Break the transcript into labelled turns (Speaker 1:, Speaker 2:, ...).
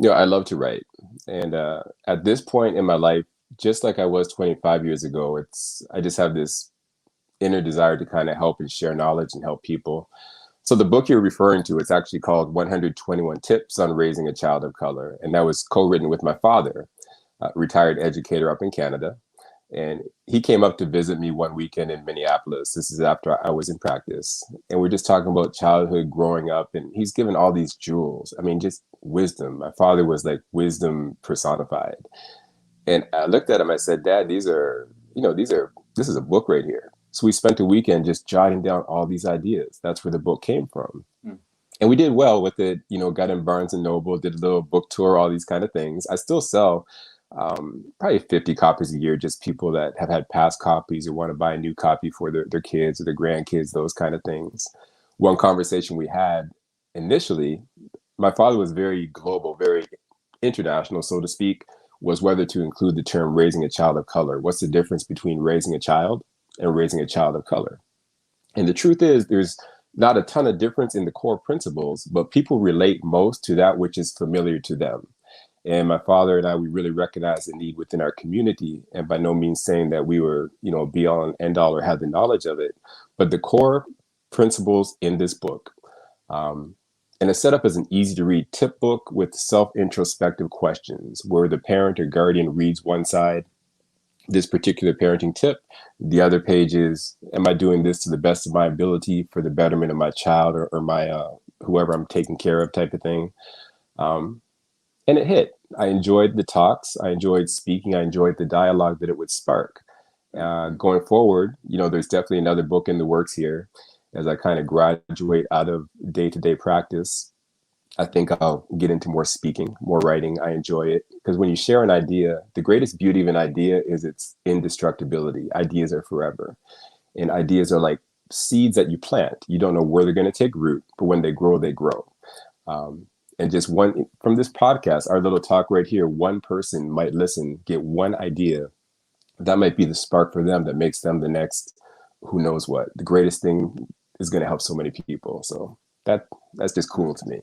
Speaker 1: I love to write. And at this point in my life, just like I was 25 years ago, I just have this inner desire to kind of help and share knowledge and help people. So the book you're referring to, it's actually called 121 Tips on Raising a Child of Color. And that was co-written with my father, a retired educator up in Canada. And he came up to visit me one weekend in Minneapolis. This is after I was in practice. And we're just talking about childhood growing up. And he's given all these jewels. I mean, just wisdom. My father was like wisdom personified. And I looked at him, I said, Dad, this is a book right here. So we spent the weekend just jotting down all these ideas. That's where the book came from.
Speaker 2: Mm.
Speaker 1: And we did well with it, got in Barnes and Noble, did a little book tour, all these kind of things. I still sell probably 50 copies a year, just people that have had past copies or want to buy a new copy for their kids or their grandkids, those kind of things. One conversation we had initially, my father was very global, very international, so to speak, was whether to include the term raising a child of color. What's the difference between raising a child and raising a child of color? And the truth is, there's not a ton of difference in the core principles, but people relate most to that which is familiar to them. And my father and I, we really recognized the need within our community, and by no means saying that we were, be all and end all or had the knowledge of it, but the core principles in this book. Um, and it's set up as an easy to read tip book with self introspective questions where the parent or guardian reads one side, this particular parenting tip. The other page is, am I doing this to the best of my ability for the betterment of my child or my whoever I'm taking care of type of thing. Um, and it hit. I enjoyed the talks. I enjoyed speaking. I enjoyed the dialogue that it would spark. Going forward, there's definitely another book in the works here as I kind of graduate out of day-to-day practice. I think I'll get into more speaking, more writing. I enjoy it because when you share an idea, the greatest beauty of an idea is its indestructibility. Ideas are forever, and ideas are like seeds that you plant. You don't know where they're going to take root, but when they grow, they grow. Um, and just one from this podcast, our little talk right here, one person might listen, get one idea. That might be the spark for them that makes them the next, who knows what. The greatest thing is going to help so many people. So that's just cool to me.